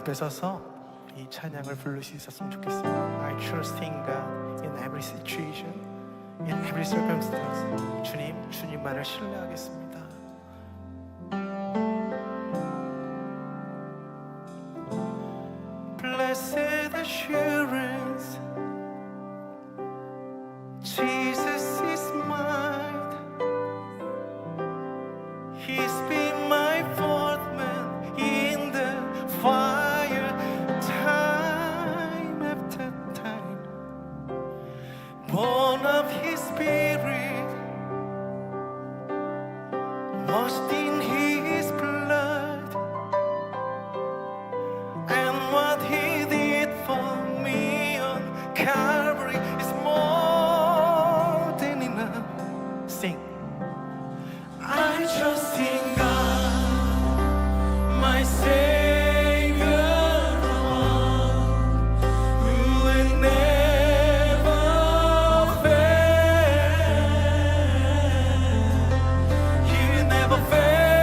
앞에 서서 이 찬양을 부를 수 있었으면 좋겠어요. I trust in God in every situation, in every circumstance. 주님만을 신뢰하겠습니다. Blessed assurance, Jesus is mine. He's been my fourth man in the fire, time after time. Born of His Spirit, washed in His blood, and what He did for me on Calvary is more than enough. Sing. I trust in God, my Savior, the one who will never fail. He will never fail.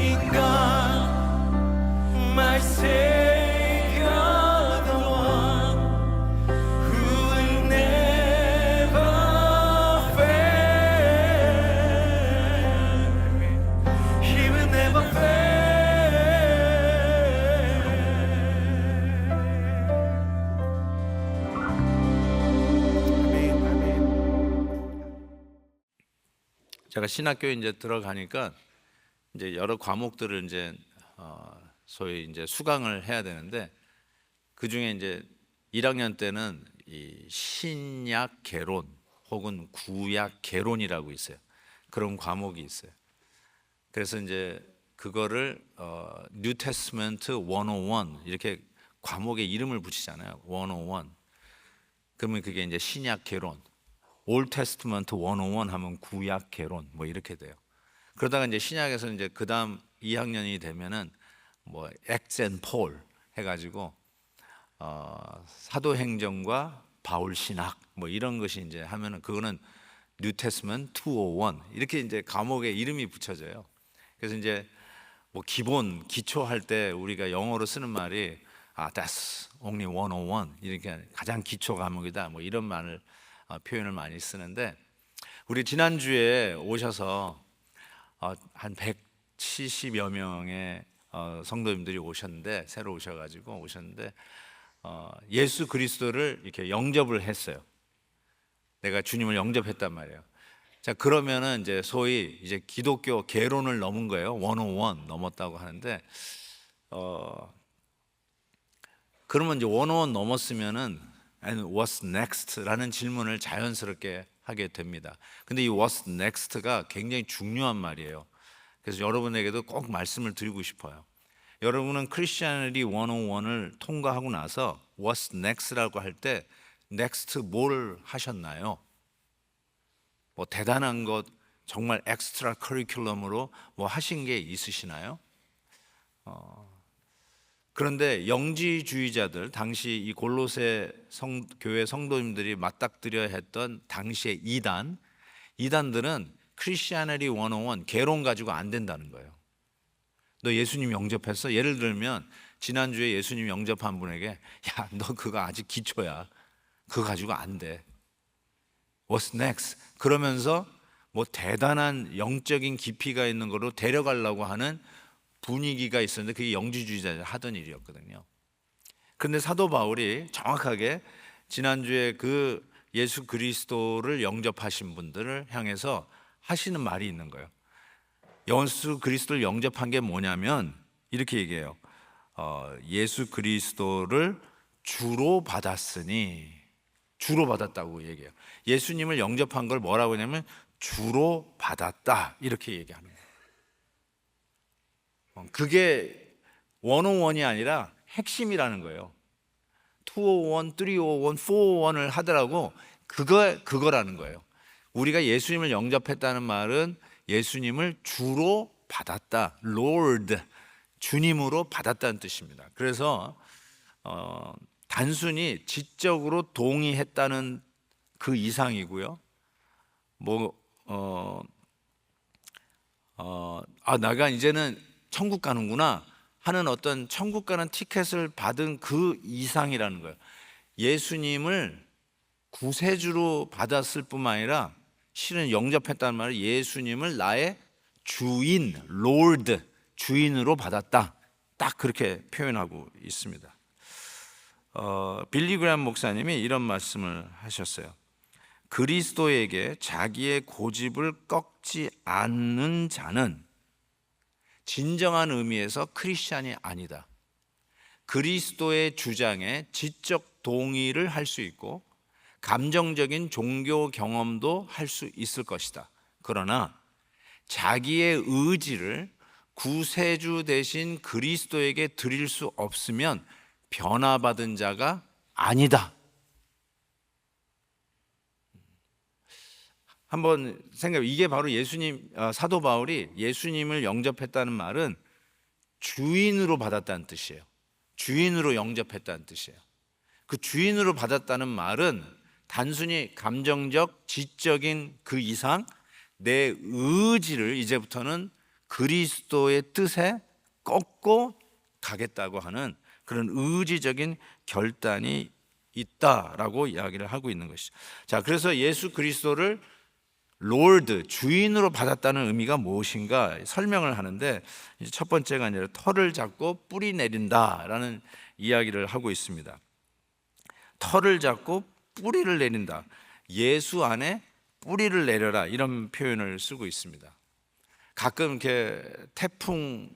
in God, my Savior, the one who will never fail. He will never fail. 아멘, 아멘. 제가 신학교에 이제 들어가니까 이제 여러 과목들을 이제 소위 이제 수강을 해야 되는데, 그 중에 이제 1학년 때는 이 신약 개론 혹은 구약 개론이라고 있어요. 그런 과목이 있어요. 그래서 이제 그거를 뉴 테스트먼트 101 이렇게 과목에 이름을 붙이잖아요. 101. 그러면 그게 이제 신약 개론. 올 테스트먼트 101 하면 구약 개론 뭐 이렇게 돼요. 그러다가 이제 신약에서 이제 그다음 2학년이 되면은 뭐 액츠 앤 폴 해가지고 사도행전과 바울 신학 뭐 이런 것이 이제 하면은 그거는 뉴 테스트먼트 201 이렇게 이제 과목에 이름이 붙여져요. 그래서 이제 뭐 기본 기초할 때 우리가 영어로 쓰는 말이 that's only 101 이렇게 가장 기초 과목이다 뭐 이런 말을 표현을 많이 쓰는데, 우리 지난주에 오셔서 한 170여 명의 성도님들이 오셨는데, 새로 오셨는데 예수 그리스도를 이렇게 영접을 했어요. 내가 주님을 영접했단 말이에요. 자, 그러면은 이제 소위 이제 기독교 개론을 넘은 거예요. 101 넘었다고 하는데, 그러면 이제 101 넘었으면은 And what's next라는 질문을 자연스럽게 하게 됩니다. 근데 이 what's next가 굉장히 중요한 말이에요. 그래서 여러분에게도 꼭 말씀을 드리고 싶어요. 여러분은 크리스티애니티 101을 통과하고 나서 what's next라고 할 때 next 뭘 하셨나요? 뭐 대단한 것, 정말 엑스트라 커리큘럼으로 뭐 하신 게 있으시나요? 그런데 영지주의자들, 당시 이 골로새 교회 성도님들이 맞닥뜨려 했던 당시의 이단들은 크리스티애니티 101 개론 가지고 안 된다는 거예요. 너 예수님 영접했어? 예를 들면 지난주에 예수님 영접한 분에게 야, 너 그거 아직 기초야. 그거 가지고 안 돼. What's next? 그러면서 뭐 대단한 영적인 깊이가 있는 거로 데려가려고 하는 분위기가 있었는데, 그게 영지주의자들 하던 일이었거든요. 그런데 사도 바울이 정확하게 지난주에 그 예수 그리스도를 영접하신 분들을 향해서 하시는 말이 있는 거예요. 예수 그리스도를 영접한 게 뭐냐면 이렇게 얘기해요. 예수 그리스도를 주로 받았으니, 주로 받았다고 얘기해요. 예수님을 영접한 걸 뭐라고 하냐면 주로 받았다 이렇게 얘기하는 거예요. 그게 101이 아니라 핵심이라는 거예요. 201, 301, 401을 하더라고 그거라는 거예요. 우리가 예수님을 영접했다는 말은 예수님을 주로 받았다, Lord, 주님으로 받았다는 뜻입니다. 그래서 단순히 지적으로 동의했다는 그 이상이고요. 내가 이제는 천국 가는구나 하는 어떤 천국 가는 티켓을 받은 그 이상이라는 거예요. 예수님을 구세주로 받았을 뿐만 아니라 실은 영접했다는 말은 예수님을 나의 주인, 롤드, 주인으로 받았다. 딱 그렇게 표현하고 있습니다. 빌리 그레이엄 목사님이 이런 말씀을 하셨어요. 그리스도에게 자기의 고집을 꺾지 않는 자는 진정한 의미에서 크리스찬이 아니다. 그리스도의 주장에 지적 동의를 할 수 있고 감정적인 종교 경험도 할 수 있을 것이다. 그러나 자기의 의지를 구세주 대신 그리스도에게 드릴 수 없으면 변화받은 자가 아니다. 한번 생각해. 이게 바로 사도 바울이 예수님을 영접했다는 말은 주인으로 받았다는 뜻이에요. 주인으로 영접했다는 뜻이에요. 그 주인으로 받았다는 말은 단순히 감정적, 지적인 그 이상 내 의지를 이제부터는 그리스도의 뜻에 꺾고 가겠다고 하는 그런 의지적인 결단이 있다라고 이야기를 하고 있는 것이죠. 자, 그래서 예수 그리스도를 롤드, 주인으로 받았다는 의미가 무엇인가 설명을 하는데, 이제 첫 번째가 아니라 털을 잡고 뿌리 내린다라는 이야기를 하고 있습니다. 털을 잡고 뿌리를 내린다. 예수 안에 뿌리를 내려라, 이런 표현을 쓰고 있습니다. 가끔 이렇게 태풍,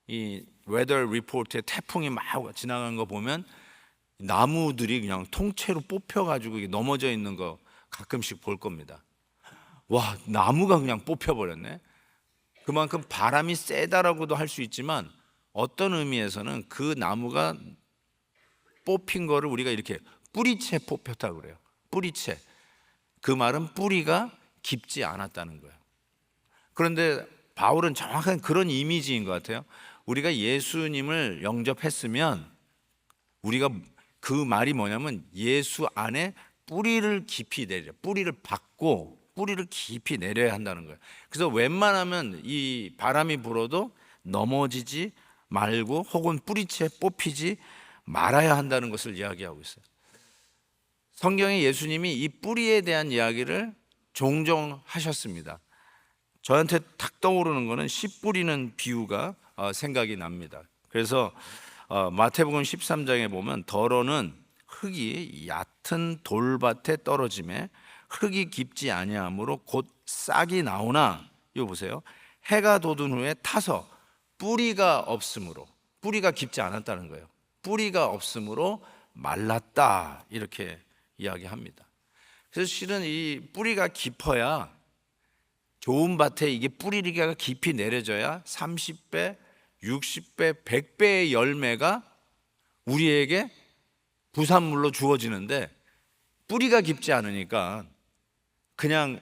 이 웨더 리포트에 태풍이 막 지나가는 거 보면 나무들이 그냥 통째로 뽑혀가지고 넘어져 있는 거 가끔씩 볼 겁니다. 와, 나무가 그냥 뽑혀버렸네. 그만큼 바람이 세다라고도 할 수 있지만, 어떤 의미에서는 그 나무가 뽑힌 거를 우리가 이렇게 뿌리채 뽑혔다고 그래요. 뿌리채. 그 말은 뿌리가 깊지 않았다는 거예요. 그런데 바울은 정확한 그런 이미지인 것 같아요. 우리가 예수님을 영접했으면, 우리가 그 말이 뭐냐면 예수 안에 뿌리를 깊이 내려, 뿌리를 받고 뿌리를 깊이 내려야 한다는 거예요. 그래서 웬만하면 이 바람이 불어도 넘어지지 말고 혹은 뿌리채 뽑히지 말아야 한다는 것을 이야기하고 있어요. 성경에 예수님이 이 뿌리에 대한 이야기를 종종 하셨습니다. 저한테 탁 떠오르는 것은 씨 뿌리는 비유가 생각이 납니다. 그래서 마태복음 13장에 보면 더러는 흙이 얕은 돌밭에 떨어짐에 흙이 깊지 아니하므로 곧 싹이 나오나, 이거 보세요, 해가 돋은 후에 타서 뿌리가 없으므로, 뿌리가 깊지 않았다는 거예요. 뿌리가 없으므로 말랐다, 이렇게 이야기합니다. 그래서 실은 이 뿌리가 깊어야, 좋은 밭에 이게 뿌리가 깊이 내려져야 30배, 60배, 100배의 열매가 우리에게 부산물로 주어지는데, 뿌리가 깊지 않으니까 그냥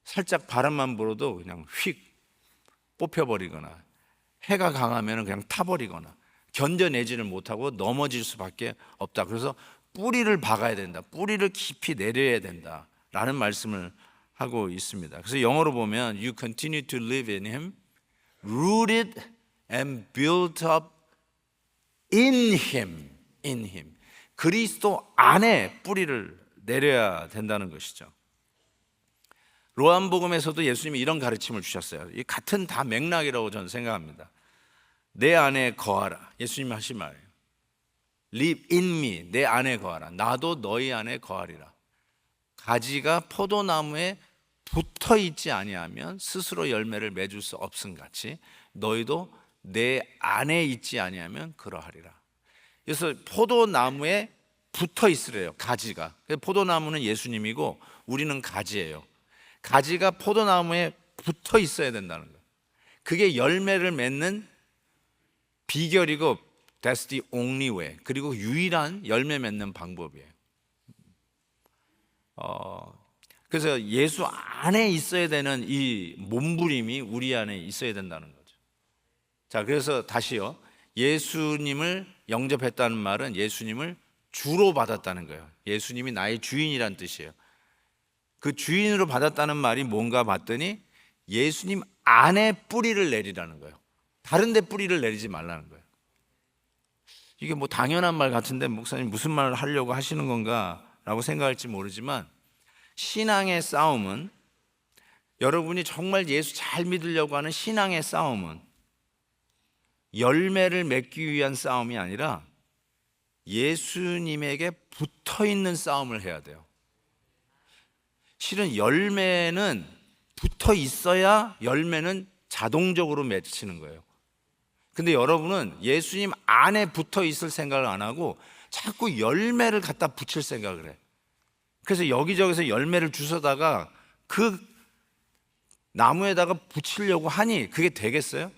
살짝 바람만 불어도 그냥 휙 뽑혀버리거나, 해가 강하면 그냥 타버리거나 견뎌내지를 못하고 넘어질 수밖에 없다. 그래서 뿌리를 박아야 된다, 뿌리를 깊이 내려야 된다 라는 말씀을 하고 있습니다. 그래서 영어로 보면 You continue to live in Him, rooted and built up in Him, in Him. 그리스도 안에 뿌리를 내려야 된다는 것이죠. 요한복음에서도 예수님이 이런 가르침을 주셨어요. 이 같은 다 맥락이라고 저는 생각합니다. 내 안에 거하라, 예수님이 하신 말이에요. Live in me, 내 안에 거하라, 나도 너희 안에 거하리라. 가지가 포도나무에 붙어 있지 아니하면 스스로 열매를 맺을 수 없음 같이 너희도 내 안에 있지 아니하면 그러하리라. 그래서 포도나무에 붙어 있으래요, 가지가. 포도나무는 예수님이고 우리는 가지예요. 가지가 포도나무에 붙어 있어야 된다는 거예요. 그게 열매를 맺는 비결이고 That's the only way. 그리고 유일한 열매 맺는 방법이에요. 그래서 예수 안에 있어야 되는 이 몸부림이 우리 안에 있어야 된다는 거죠. 자, 그래서 다시요, 예수님을 영접했다는 말은 예수님을 주로 받았다는 거예요. 예수님이 나의 주인이란 뜻이에요. 그 주인으로 받았다는 말이 뭔가 봤더니 예수님 안에 뿌리를 내리라는 거예요. 다른 데 뿌리를 내리지 말라는 거예요. 이게 뭐 당연한 말 같은데 목사님 무슨 말을 하려고 하시는 건가 라고 생각할지 모르지만, 신앙의 싸움은, 여러분이 정말 예수 잘 믿으려고 하는 신앙의 싸움은 열매를 맺기 위한 싸움이 아니라 예수님에게 붙어있는 싸움을 해야 돼요. 실은 열매는 붙어 있어야 열매는 자동적으로 맺히는 거예요. 근데 여러분은 예수님 안에 붙어 있을 생각을 안 하고 자꾸 열매를 갖다 붙일 생각을 해. 그래서 여기저기서 열매를 주워다가 그 나무에다가 붙이려고 하니 그게 되겠어요?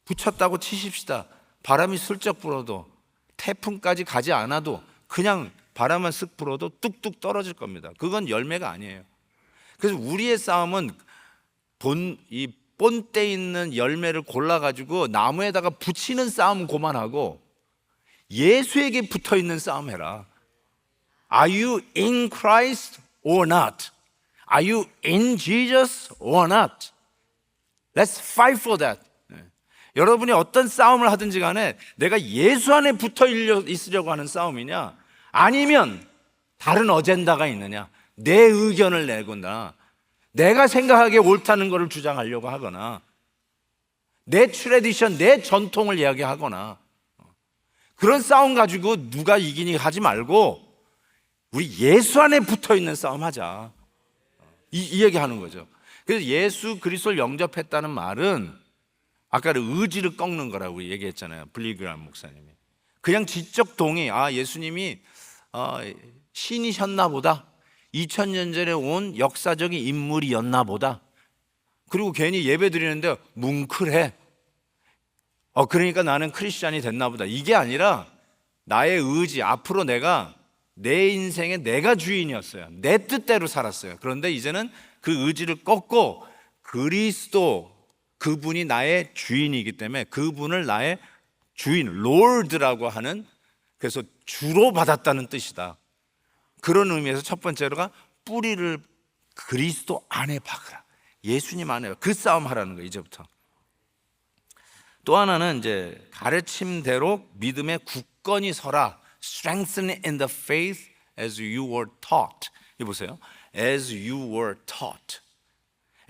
붙였다고 치십시다. 바람이 슬쩍 불어도, 태풍까지 가지 않아도 그냥 바람만 쓱 불어도 뚝뚝 떨어질 겁니다. 그건 열매가 아니에요. 그래서 우리의 싸움은 이 본때 있는 열매를 골라가지고 나무에다가 붙이는 싸움 그만하고 예수에게 붙어있는 싸움 해라. Are you in Christ or not? Are you in Jesus or not? Let's fight for that. 여러분이 어떤 싸움을 하든지 간에 내가 예수 안에 붙어 있으려고 하는 싸움이냐, 아니면 다른 어젠다가 있느냐, 내 의견을 내거나 내가 생각하기에 옳다는 것을 주장하려고 하거나 내 트레디션, 내 전통을 이야기하거나, 그런 싸움 가지고 누가 이기니 하지 말고 우리 예수 안에 붙어 있는 싸움 하자, 이 얘기하는 거죠. 그래서 예수 그리스도를 영접했다는 말은 아까는 의지를 꺾는 거라고 얘기했잖아요, 블리그람 목사님이. 그냥 지적 동의, 예수님이 신이셨나 보다, 2000년 전에 온 역사적인 인물이었나 보다, 그리고 괜히 예배 드리는데 뭉클해. 그러니까 나는 크리스찬이 됐나 보다. 이게 아니라 나의 의지, 앞으로 내가 내 인생에 내가 주인이었어요. 내 뜻대로 살았어요. 그런데 이제는 그 의지를 꺾고 그리스도, 그분이 나의 주인이기 때문에 그분을 나의 주인, 롤드라고 하는, 그래서 주로 받았다는 뜻이다. 그런 의미에서 첫 번째로가 뿌리를 그리스도 안에 박으라. 예수님 안에 그 싸움 하라는 거예요, 이제부터. 또 하나는 이제 가르침대로 믿음에 굳건히 서라. Strengthen in the faith as you were taught. 이 보세요. As you were taught.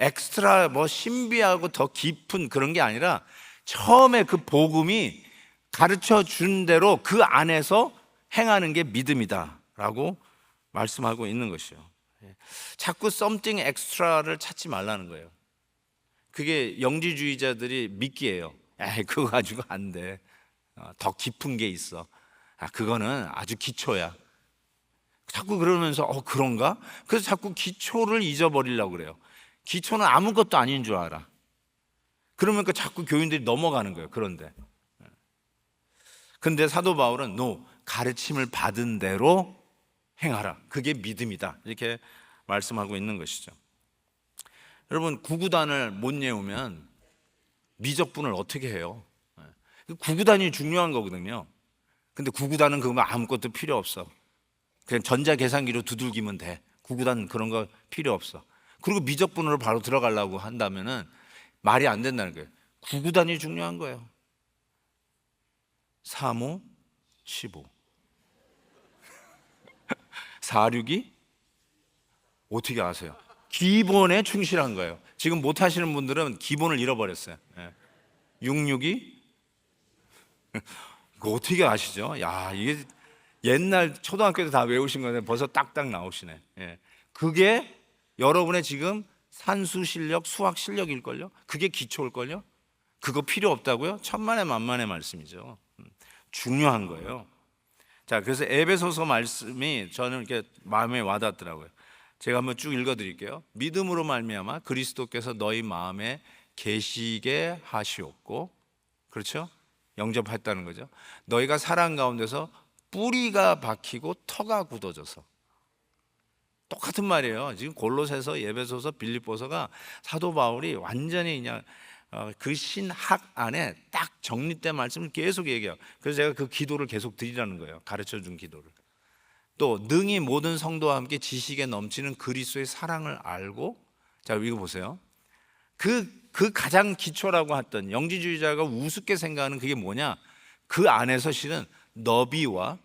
엑스트라 신비하고 더 깊은 그런 게 아니라 처음에 그 복음이 가르쳐 준 대로 그 안에서 행하는 게 믿음이다라고 말씀하고 있는 것이요. 자꾸 something extra를 찾지 말라는 거예요. 그게 영지주의자들이 믿기예요. 그거 가지고 안 돼. 더 깊은 게 있어. 그거는 아주 기초야. 자꾸 그러면서 그런가? 그래서 자꾸 기초를 잊어버리려고 그래요. 기초는 아무것도 아닌 줄 알아. 그러면 자꾸 교인들이 넘어가는 거예요. 그런데 근데 사도 바울은 가르침을 받은 대로 행하라. 그게 믿음이다. 이렇게 말씀하고 있는 것이죠. 여러분, 구구단을 못 외우면 미적분을 어떻게 해요? 구구단이 중요한 거거든요. 근데 구구단은 그거 아무것도 필요 없어. 그냥 전자계산기로 두들기면 돼. 구구단 그런 거 필요 없어. 그리고 미적분으로 바로 들어가려고 한다면은 말이 안 된다는 거예요. 구구단이 중요한 거예요. 3호 15 462 어떻게 아세요? 기본에 충실한 거예요. 지금 못 하시는 분들은 기본을 잃어버렸어요. 662 이거 어떻게 아시죠? 야, 이게 옛날 초등학교 때 다 외우신 건데 벌써 딱딱 나오시네. 그게 여러분의 지금 산수 실력, 수학 실력일걸요? 그게 기초일걸요? 그거 필요 없다고요? 천만의 만만의 말씀이죠. 중요한 거예요. 자, 그래서 에베소서 말씀이 저는 이렇게 마음에 와닿더라고요. 제가 한번 쭉 읽어드릴게요. 믿음으로 말미암아 그리스도께서 너희 마음에 계시게 하시옵고, 그렇죠? 영접했다는 거죠. 너희가 사랑 가운데서 뿌리가 박히고 터가 굳어져서. 똑같은 말이에요. 지금 골로새서, 에베소서, 빌립보서가 사도 바울이 완전히 그냥 그 신학 안에 딱 정립된 말씀을 계속 얘기해요. 그래서 제가 그 기도를 계속 드리라는 거예요. 가르쳐 준 기도를. 또 능히 모든 성도와 함께 지식에 넘치는 그리스도의 사랑을 알고, 자, 이거 보세요. 그 가장 기초라고 했던, 영지주의자가 우습게 생각하는 그게 뭐냐? 그 안에서 실은 너비와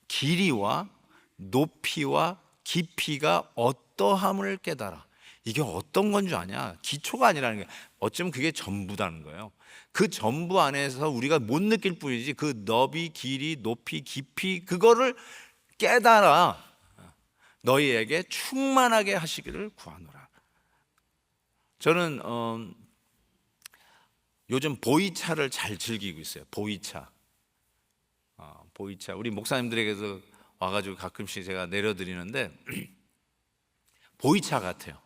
길이와 높이와 깊이가 어떠함을 깨달아. 이게 어떤 건 줄 아냐? 기초가 아니라는 게, 어쩌면 그게 전부다는 거예요. 그 전부 안에서 우리가 못 느낄 뿐이지 그 너비, 길이, 높이, 깊이, 그거를 깨달아 너희에게 충만하게 하시기를 구하노라. 저는 요즘 보이차를 잘 즐기고 있어요. 보이차. 보이차. 우리 목사님들에게서 와가지고 가끔씩 제가 내려드리는데 보이차 같아요.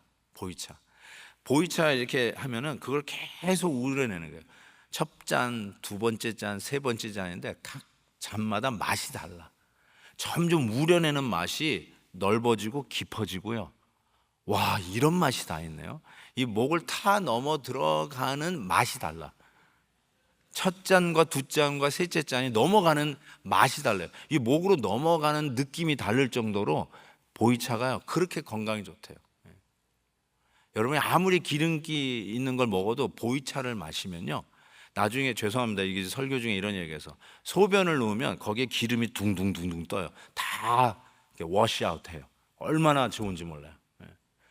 보이차 이렇게 하면은 그걸 계속 우려내는 거예요. 첫 잔, 두 번째 잔, 세 번째 잔인데 각 잔마다 맛이 달라. 점점 우려내는 맛이 넓어지고 깊어지고요. 와, 이런 맛이 다 있네요. 이 목을 타 넘어 들어가는 맛이 달라. 첫 잔과 두 잔과 셋째 잔이 넘어가는 맛이 달라요. 이 목으로 넘어가는 느낌이 다를 정도로 보이차가요, 그렇게 건강에 좋대요. 여러분이 아무리 기름기 있는 걸 먹어도 보이차를 마시면요, 나중에 죄송합니다, 이게 설교 중에 이런 얘기해서 소변을 놓으면 거기에 기름이 둥둥둥둥 떠요. 다 워시아웃 해요. 얼마나 좋은지 몰라요.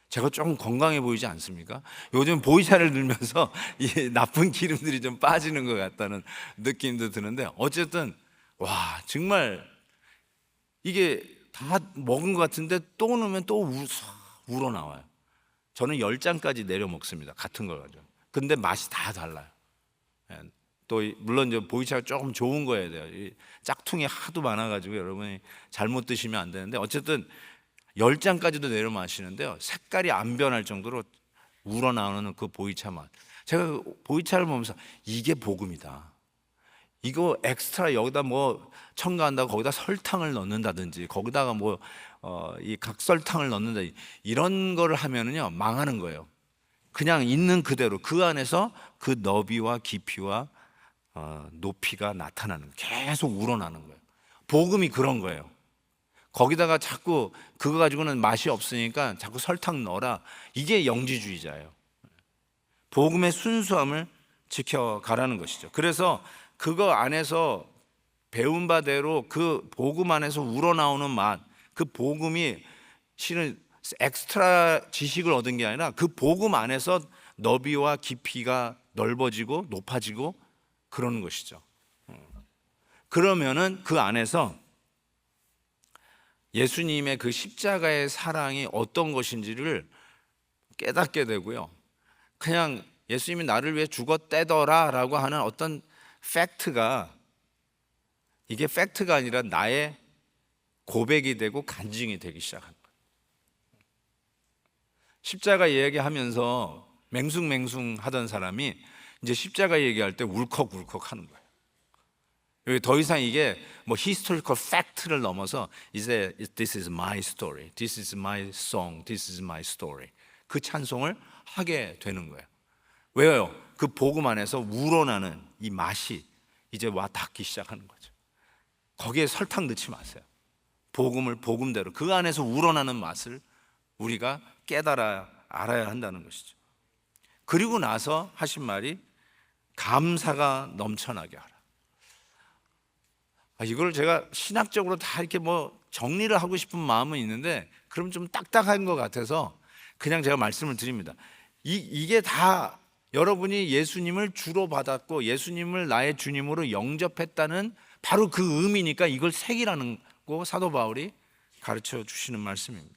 제가 조금 건강해 보이지 않습니까? 요즘 보이차를 들면서 이 나쁜 기름들이 좀 빠지는 것 같다는 느낌도 드는데, 어쨌든 와 정말 이게 다 먹은 것 같은데 또 넣으면 또 우러나와요. 저는 10잔까지 내려 먹습니다, 같은 걸 가지고. 근데 맛이 다 달라요. 또 물론 이제 보이차가 조금 좋은 거여야 돼요. 이 짝퉁이 하도 많아가지고 여러분이 잘못 드시면 안 되는데, 어쨌든 10잔까지도 내려 마시는데요, 색깔이 안 변할 정도로 우러나오는 그 보이차 맛. 제가 그 보이차를 보면서 이게 복음이다. 이거 엑스트라 여기다 뭐 첨가한다고 거기다 설탕을 넣는다든지 거기다가 뭐 이 각설탕을 넣는다, 이런 거를 하면은요 망하는 거예요. 그냥 있는 그대로 그 안에서 그 너비와 깊이와 높이가 나타나는, 계속 우러나는 거예요. 복음이 그런 거예요. 거기다가 자꾸 그거 가지고는 맛이 없으니까 자꾸 설탕 넣어라, 이게 영지주의자예요. 복음의 순수함을 지켜가라는 것이죠. 그래서 그거 안에서 배운 바대로 그 복음 안에서 우러나오는 맛, 그 복음이 실은 엑스트라 지식을 얻은 게 아니라 그 복음 안에서 너비와 깊이가 넓어지고 높아지고 그러는 것이죠. 그러면은 그 안에서 예수님의 그 십자가의 사랑이 어떤 것인지를 깨닫게 되고요, 그냥 예수님이 나를 위해 죽었대더라 라고 하는 어떤 팩트가, 이게 팩트가 아니라 나의 고백이 되고 간증이 되기 시작한 거예요. 십자가 얘기하면서 맹숭맹숭 하던 사람이 이제 십자가 얘기할 때 울컥울컥 하는 거예요. 여기 더 이상 이게 뭐 히스토리컬 팩트를 넘어서 이제 This is my story, This is my song, This is my story, 그 찬송을 하게 되는 거예요. 왜요? 그 복음 안에서 우러나는 이 맛이 이제 와 닿기 시작하는 거죠. 거기에 설탕 넣지 마세요. 복음을 복음대로 그 안에서 우러나는 맛을 우리가 깨달아야 알아야 한다는 것이죠. 그리고 나서 하신 말이 감사가 넘쳐나게 하라. 이걸 제가 신학적으로 다 이렇게 뭐 정리를 하고 싶은 마음은 있는데 그럼 좀 딱딱한 것 같아서 그냥 제가 말씀을 드립니다. 이게 다 여러분이 예수님을 주로 받았고 예수님을 나의 주님으로 영접했다는 바로 그 의미니까 이걸 새기라는 거 사도 바울이 가르쳐 주시는 말씀입니다.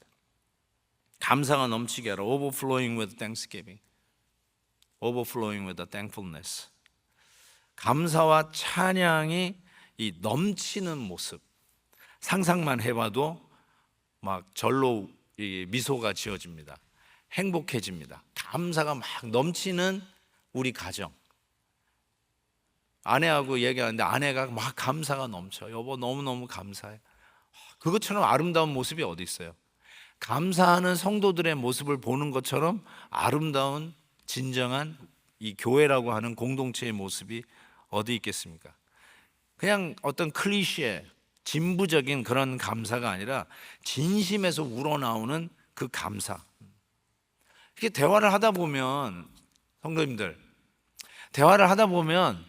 감사가 넘치게 하라. Overflowing with thanksgiving, Overflowing with the thankfulness. 감사와 찬양이 이 넘치는 모습, 상상만 해봐도 막 절로 미소가 지어집니다. 행복해집니다. 감사가 막 넘치는 우리 가정. 아내하고 얘기하는데 아내가 막 감사가 넘쳐. 여보 너무너무 감사해. 그것처럼 아름다운 모습이 어디 있어요? 감사하는 성도들의 모습을 보는 것처럼 아름다운 진정한 이 교회라고 하는 공동체의 모습이 어디 있겠습니까? 그냥 어떤 클리셰, 진부적인 그런 감사가 아니라 진심에서 우러나오는 그 감사. 이렇게 대화를 하다 보면 성도님들, 대화를 하다 보면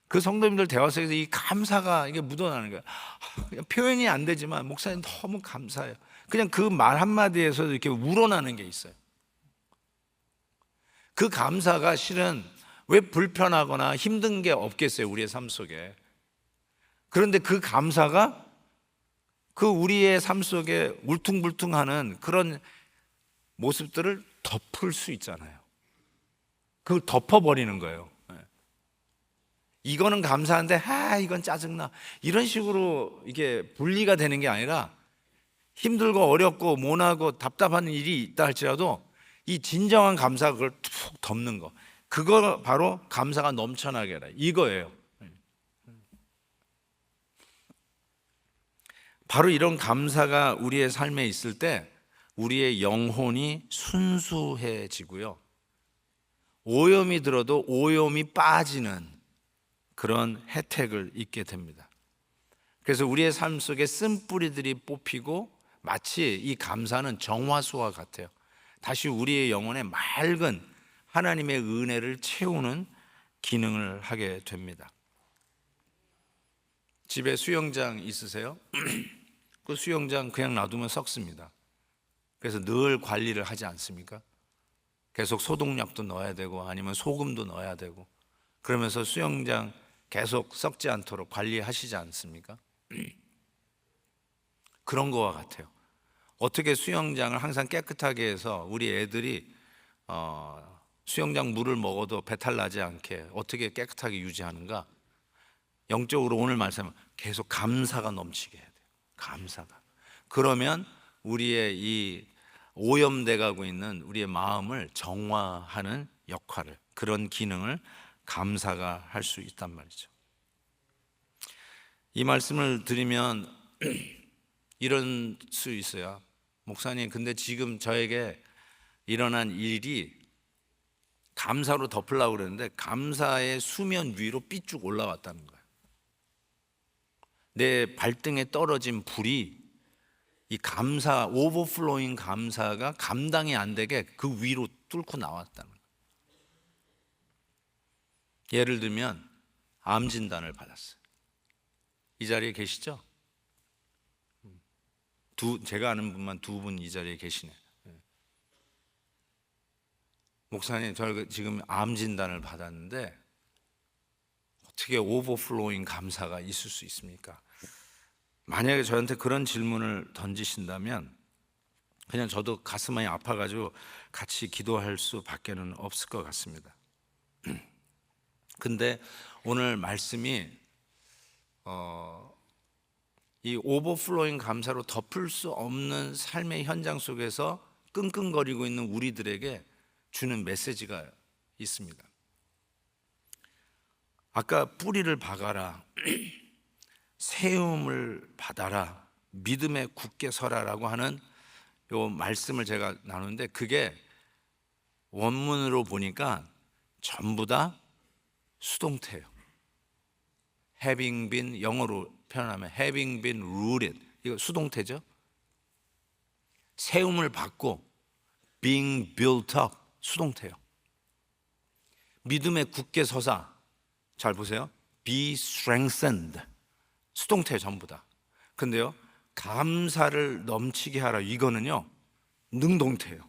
그 성도님들 대화 속에서 이 감사가 이게 묻어나는 거예요. 표현이 안 되지만 목사님 너무 감사해요. 그냥 그 말 한마디에서 이렇게 우러나는 게 있어요. 그 감사가 실은 왜 불편하거나 힘든 게 없겠어요, 우리의 삶 속에. 그런데 그 감사가 그 우리의 삶 속에 울퉁불퉁하는 그런 모습들을 덮을 수 있잖아요. 그걸 덮어버리는 거예요. 이거는 감사한데 이건 짜증나, 이런 식으로 이게 분리가 되는 게 아니라 힘들고 어렵고 모나고 답답한 일이 있다 할지라도 이 진정한 감사가 그걸 툭 덮는 거, 그거 바로 감사가 넘쳐나게 하라, 이거예요. 바로 이런 감사가 우리의 삶에 있을 때 우리의 영혼이 순수해지고요, 오염이 들어도 오염이 빠지는 그런 혜택을 잊게 됩니다. 그래서 우리의 삶 속에 쓴뿌리들이 뽑히고 마치 이 감사는 정화수와 같아요. 다시 우리의 영혼에 맑은 하나님의 은혜를 채우는 기능을 하게 됩니다. 집에 수영장 있으세요? 그 수영장 그냥 놔두면 썩습니다. 그래서 늘 관리를 하지 않습니까? 계속 소독약도 넣어야 되고 아니면 소금도 넣어야 되고 그러면서 수영장 계속 썩지 않도록 관리하시지 않습니까? 그런 거와 같아요. 어떻게 수영장을 항상 깨끗하게 해서 우리 애들이 수영장 물을 먹어도 배탈 나지 않게 어떻게 깨끗하게 유지하는가? 영적으로 오늘 말씀은 계속 감사가 넘치게 해야 돼요. 감사가. 그러면 우리의 이 오염돼 가고 있는 우리의 마음을 정화하는 역할을, 그런 기능을 감사가 할 수 있단 말이죠. 이 말씀을 드리면 이런 수 있어요. 목사님, 근데 지금 저에게 일어난 일이 감사로 덮으려고 그랬는데 감사의 수면 위로 삐쭉 올라왔다는 거예요. 내 발등에 떨어진 불이 이 감사, 오버플로잉 감사가 감당이 안 되게 그 위로 뚫고 나왔다는 거예요. 예를 들면 암 진단을 받았어요. 이 자리에 계시죠? 제가 아는 분만 두 분 이 자리에 계시네요. 목사님, 저 지금 암 진단을 받았는데 어떻게 오버플로잉 감사가 있을 수 있습니까? 만약에 저한테 그런 질문을 던지신다면 그냥 저도 가슴이 아파가지고 같이 기도할 수밖에는 없을 것 같습니다. 근데 오늘 말씀이 이 오버플로잉 감사로 덮을 수 없는 삶의 현장 속에서 끙끙거리고 있는 우리들에게 주는 메시지가 있습니다. 아까 뿌리를 박아라, 세움을 받아라, 믿음에 굳게 서라라고 하는 요 말씀을 제가 나누는데 그게 원문으로 보니까 전부 다 수동태예요. having been, 영어로 표현하면 having been rooted, 이거 수동태죠. 세움을 받고 being built up, 수동태요. 믿음에 굳게 서사, 잘 보세요. be strengthened, 수동태 전부 다. 근데요, 감사를 넘치게 하라, 이거는요 능동태예요.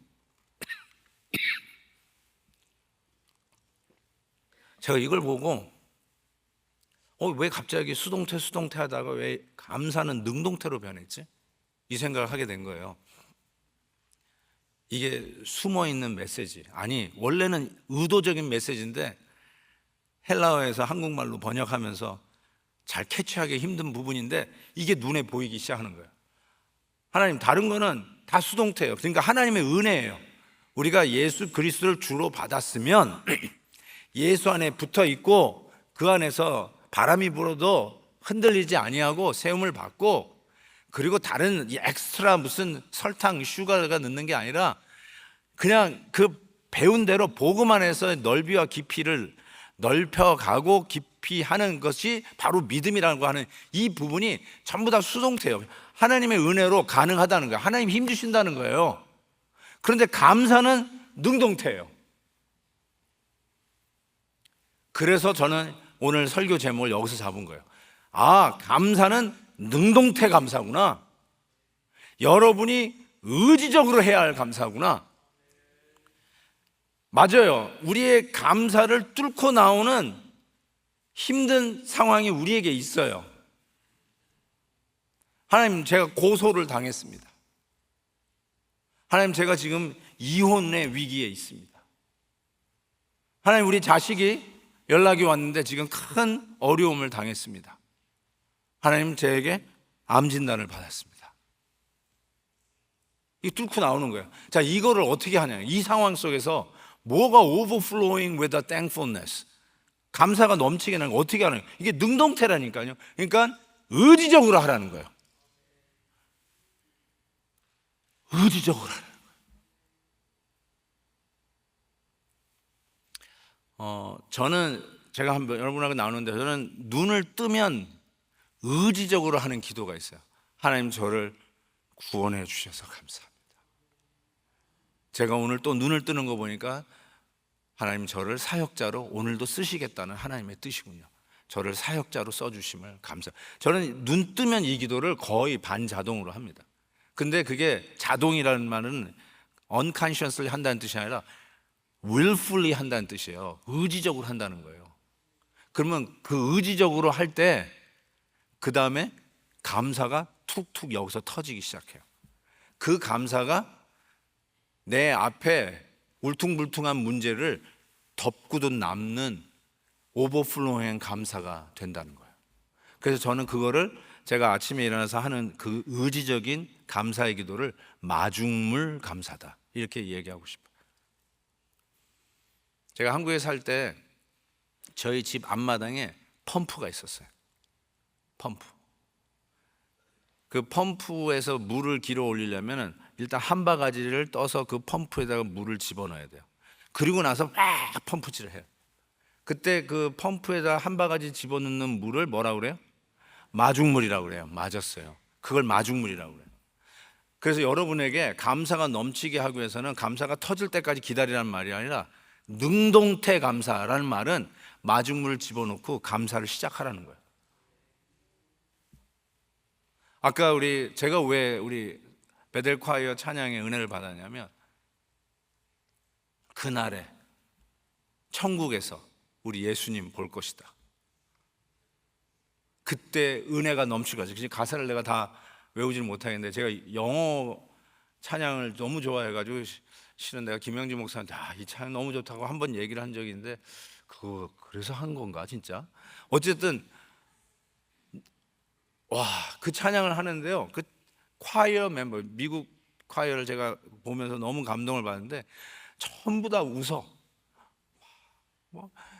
제가 이걸 보고 왜 갑자기 수동태 하다가 왜 감사는 능동태로 변했지? 이 생각을 하게 된 거예요. 이게 숨어있는 메시지, 아니 원래는 의도적인 메시지인데 헬라어에서 한국말로 번역하면서 잘 캐치하기 힘든 부분인데 이게 눈에 보이기 시작하는 거예요. 하나님, 다른 거는 다 수동태예요. 그러니까 하나님의 은혜예요. 우리가 예수 그리스도를 주로 받았으면 예수 안에 붙어 있고 그 안에서 바람이 불어도 흔들리지 아니하고 세움을 받고, 그리고 다른 엑스트라 무슨 설탕, 슈가가 넣는 게 아니라 그냥 그 배운 대로 복음 안에서 넓이와 깊이를 넓혀가고 깊이 하는 것이 바로 믿음이라고 하는 이 부분이 전부 다 수동태예요. 하나님의 은혜로 가능하다는 거예요. 하나님 힘 주신다는 거예요. 그런데 감사는 능동태예요. 그래서 저는 오늘 설교 제목을 여기서 잡은 거예요. 감사는 능동태 감사구나. 여러분이 의지적으로 해야 할 감사구나. 맞아요. 우리의 감사를 뚫고 나오는 힘든 상황이 우리에게 있어요. 하나님, 제가 고소를 당했습니다. 하나님, 제가 지금 이혼의 위기에 있습니다. 하나님, 우리 자식이 연락이 왔는데 지금 큰 어려움을 당했습니다. 하나님, 저에게 암 진단을 받았습니다. 이 뚫고 나오는 거예요. 자, 이거를 어떻게 하냐? 이 상황 속에서 뭐가 overflowing with a thankfulness, 감사가 넘치게 하는 거 어떻게 하는 거예요? 이게 능동태라니까요. 그러니까 의지적으로 하라는 거예요. 의지적으로 하라는 거예요. 저는 제가 한번 여러분하고 나누는데 저는 눈을 뜨면 의지적으로 하는 기도가 있어요. 하나님, 저를 구원해 주셔서 감사합니다. 제가 오늘 또 눈을 뜨는 거 보니까 하나님 저를 사역자로 오늘도 쓰시겠다는 하나님의 뜻이군요. 저를 사역자로 써주심을 감사. 저는 눈 뜨면 이 기도를 거의 반자동으로 합니다. 근데 그게 자동이라는 말은 unconsciously 한다는 뜻이 아니라 willfully 한다는 뜻이에요. 의지적으로 한다는 거예요. 그러면 그 의지적으로 할 때 그 다음에 감사가 툭툭 여기서 터지기 시작해요. 그 감사가 내 앞에 울퉁불퉁한 문제를 덮고도 남는 오버플로잉 감사가 된다는 거예요. 그래서 저는 그거를 제가 아침에 일어나서 하는 그 의지적인 감사의 기도를 마중물 감사다 이렇게 얘기하고 싶어요. 제가 한국에 살 때 저희 집 앞마당에 펌프가 있었어요. 펌프. 그 펌프에서 물을 길어 올리려면 일단 한 바가지를 떠서 그 펌프에다가 물을 집어넣어야 돼요. 그리고 나서 막 펌프질을 해요. 그때 그 펌프에다 한 바가지 집어넣는 물을 뭐라고 그래요? 마중물이라고 그래요. 맞았어요. 그걸 마중물이라고 그래요. 그래서 여러분에게 감사가 넘치게 하기 위해서는 감사가 터질 때까지 기다리라는 말이 아니라 능동태 감사라는 말은 마중물을 집어넣고 감사를 시작하라는 거예요. 아까 제가 왜 우리 베델 콰이어 찬양의 은혜를 받았냐면 그날에 천국에서 우리 예수님 볼 것이다. 그때 은혜가 넘칠 것이다. 가사를 내가 다 외우지는 못하겠는데 제가 영어 찬양을 너무 좋아해가지고 실은 내가 김영지 목사한테 이 찬양 너무 좋다고 한번 얘기를 한 적이 있는데 그래서 한 건가 진짜? 어쨌든 그 찬양을 하는데요. 그 콰이어 멤버 미국 콰이어를 제가 보면서 너무 감동을 받는데 전부 다 웃어.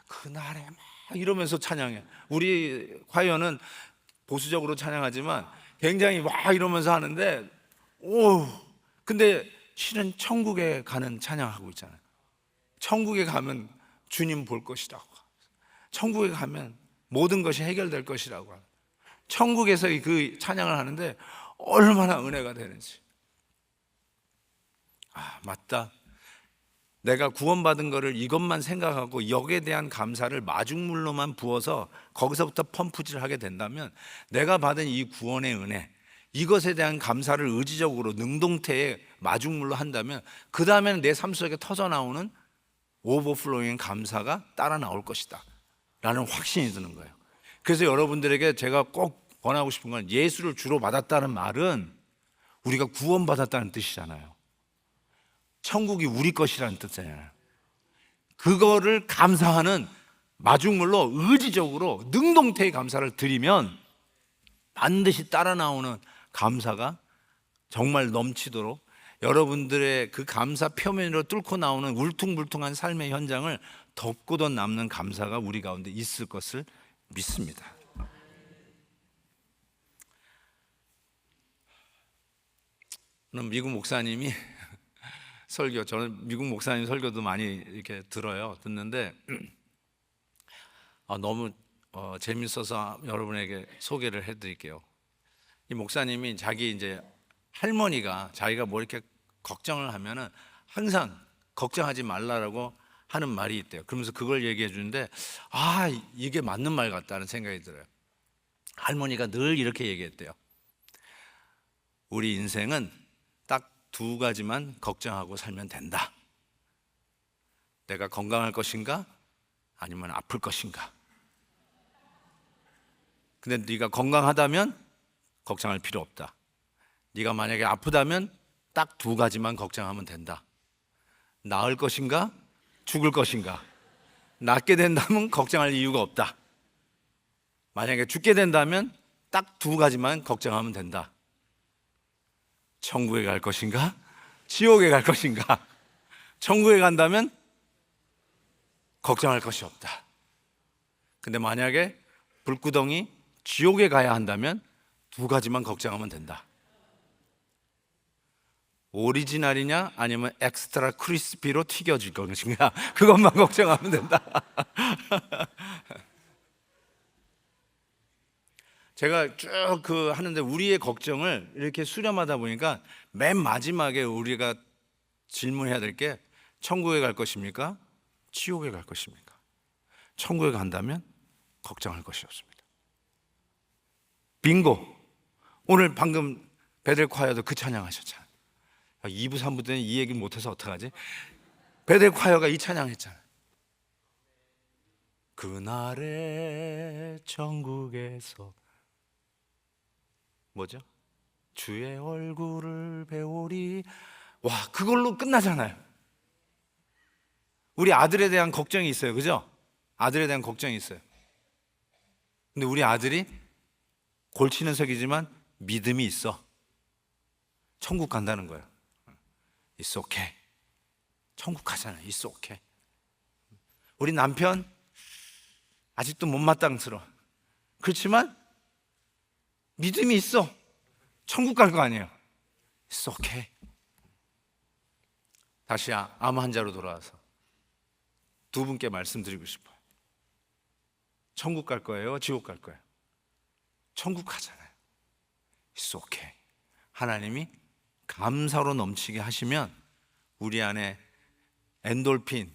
그날에 막 이러면서 찬양해. 우리 콰이어는 보수적으로 찬양하지만 굉장히 막 이러면서 하는데 근데 실은 천국에 가는 찬양하고 있잖아요. 천국에 가면 주님 볼 것이라고. 천국에 가면 모든 것이 해결될 것이라고. 천국에서 그 찬양을 하는데 얼마나 은혜가 되는지. 맞다. 내가 구원받은 거를 이것만 생각하고 여기에 대한 감사를 마중물로만 부어서 거기서부터 펌프질을 하게 된다면 내가 받은 이 구원의 은혜, 이것에 대한 감사를 의지적으로 능동태에 마중물로 한다면 그 다음에는 내 삶 속에 터져나오는 오버플로잉 감사가 따라 나올 것이다 라는 확신이 드는 거예요. 그래서 여러분들에게 제가 꼭 권하고 싶은 건 예수를 주로 받았다는 말은 우리가 구원받았다는 뜻이잖아요. 천국이 우리 것이라는 뜻이잖아요. 그거를 감사하는 마중물로 의지적으로 능동태의 감사를 드리면 반드시 따라 나오는 감사가 정말 넘치도록 여러분들의 그 감사 표면으로 뚫고 나오는 울퉁불퉁한 삶의 현장을 덮고도 남는 감사가 우리 가운데 있을 것을 믿습니다. 미국 목사님이 설교, 저는 미국 목사님 설교도 많이 이렇게 듣는데 너무 재밌어서 여러분에게 소개를 해드릴게요. 이 목사님이 자기 이제 할머니가 자기가 뭐 이렇게 걱정을 하면은 항상 걱정하지 말라라고 하는 말이 있대요. 그러면서 그걸 얘기해 주는데 이게 맞는 말 같다는 생각이 들어요. 할머니가 늘 이렇게 얘기했대요. 우리 인생은 딱 두 가지만 걱정하고 살면 된다. 내가 건강할 것인가? 아니면 아플 것인가? 근데 네가 건강하다면 걱정할 필요 없다. 네가 만약에 아프다면 딱 두 가지만 걱정하면 된다. 나을 것인가? 죽을 것인가? 낫게 된다면 걱정할 이유가 없다. 만약에 죽게 된다면 딱 두 가지만 걱정하면 된다. 천국에 갈 것인가? 지옥에 갈 것인가? 천국에 간다면 걱정할 것이 없다. 근데 만약에 불구덩이 지옥에 가야 한다면 두 가지만 걱정하면 된다. 오리지널이냐 아니면 엑스트라 크리스피로 튀겨질 것인가? 그것만 걱정하면 된다. 제가 쭉 하는데 우리의 걱정을 이렇게 수렴하다 보니까 맨 마지막에 우리가 질문해야 될 게 천국에 갈 것입니까? 지옥에 갈 것입니까? 천국에 간다면 걱정할 것이 없습니다. 빙고. 오늘 방금 베델 콰이어도 그 찬양하셨잖아요. 2부 3부 때는 이 얘기 못해서 어떡하지? 베델 콰이어가 이 찬양했잖아요. 그날의 천국에서 뭐죠? 주의 얼굴을 배우리. 와, 그걸로 끝나잖아요. 우리 아들에 대한 걱정이 있어요, 그죠? 아들에 대한 걱정이 있어요. 근데 우리 아들이 골치는 석이지만 믿음이 있어. 천국 간다는 거예요. It's okay. 천국 가잖아요. It's okay. 우리 남편 아직도 못마땅스러워. 그렇지만 믿음이 있어. 천국 갈 거 아니에요. It's okay. 다시 암 환자로 돌아와서 두 분께 말씀드리고 싶어요. 천국 갈 거예요? 지옥 갈 거예요? 천국 가잖아요. It's okay. 하나님이 감사로 넘치게 하시면 우리 안에 엔돌핀,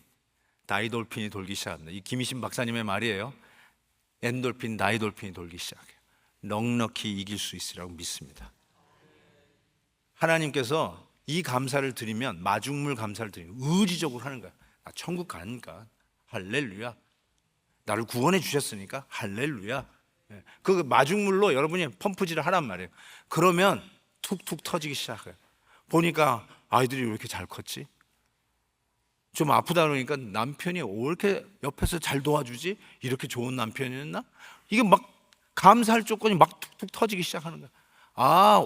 다이돌핀이 돌기 시작합니다. 이 김희신 박사님의 말이에요. 엔돌핀, 다이돌핀이 돌기 시작해요. 넉넉히 이길 수 있으리라고 믿습니다. 하나님께서 이 감사를 드리면, 마중물 감사를 드리면 의지적으로 하는 거야. 나 천국 가니까 할렐루야. 나를 구원해 주셨으니까 할렐루야. 그 마중물로 여러분이 펌프질을 하란 말이에요. 그러면 툭툭 터지기 시작해요. 보니까 아이들이 왜 이렇게 잘 컸지? 좀 아프다 그러니까 남편이 왜 이렇게 옆에서 잘 도와주지? 이렇게 좋은 남편이었나? 이게 막 감사할 조건이 막 툭툭 터지기 시작하는 거야.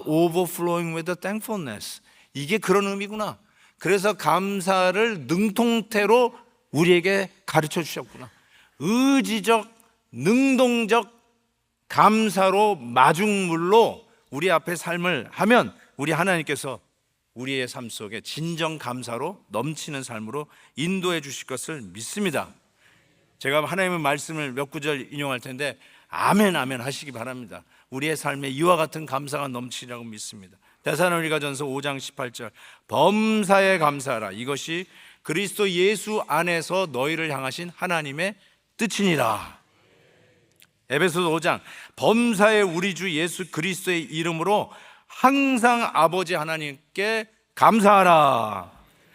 overflowing with thankfulness. 이게 그런 의미구나. 그래서 감사를 능통태로 우리에게 가르쳐 주셨구나. 의지적, 능동적 감사로 마중물로 우리 앞에 삶을 하면 우리 하나님께서 우리의 삶 속에 진정 감사로 넘치는 삶으로 인도해 주실 것을 믿습니다. 제가 하나님의 말씀을 몇 구절 인용할 텐데 아멘 아멘 하시기 바랍니다. 우리의 삶에 이와 같은 감사가 넘치리라고 믿습니다. 데살로니가전서 5장 18절 범사에 감사하라. 이것이 그리스도 예수 안에서 너희를 향하신 하나님의 뜻이니라. 에베소서 5장 범사에 우리 주 예수 그리스도의 이름으로 항상 아버지 하나님께 감사하라.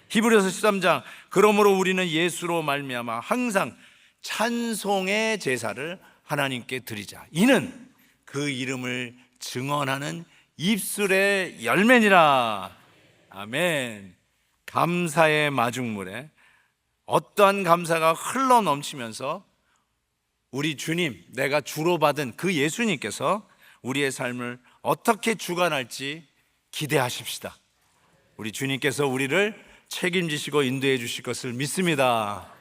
히브리서 13장 그러므로 우리는 예수로 말미암아 항상 찬송의 제사를 하나님께 드리자. 이는 그 이름을 증언하는 입술의 열매니라. 아멘. 감사의 마중물에 어떠한 감사가 흘러 넘치면서 우리 주님, 내가 주로 받은 그 예수님께서 우리의 삶을 어떻게 주관할지 기대하십시다. 우리 주님께서 우리를 책임지시고 인도해 주실 것을 믿습니다.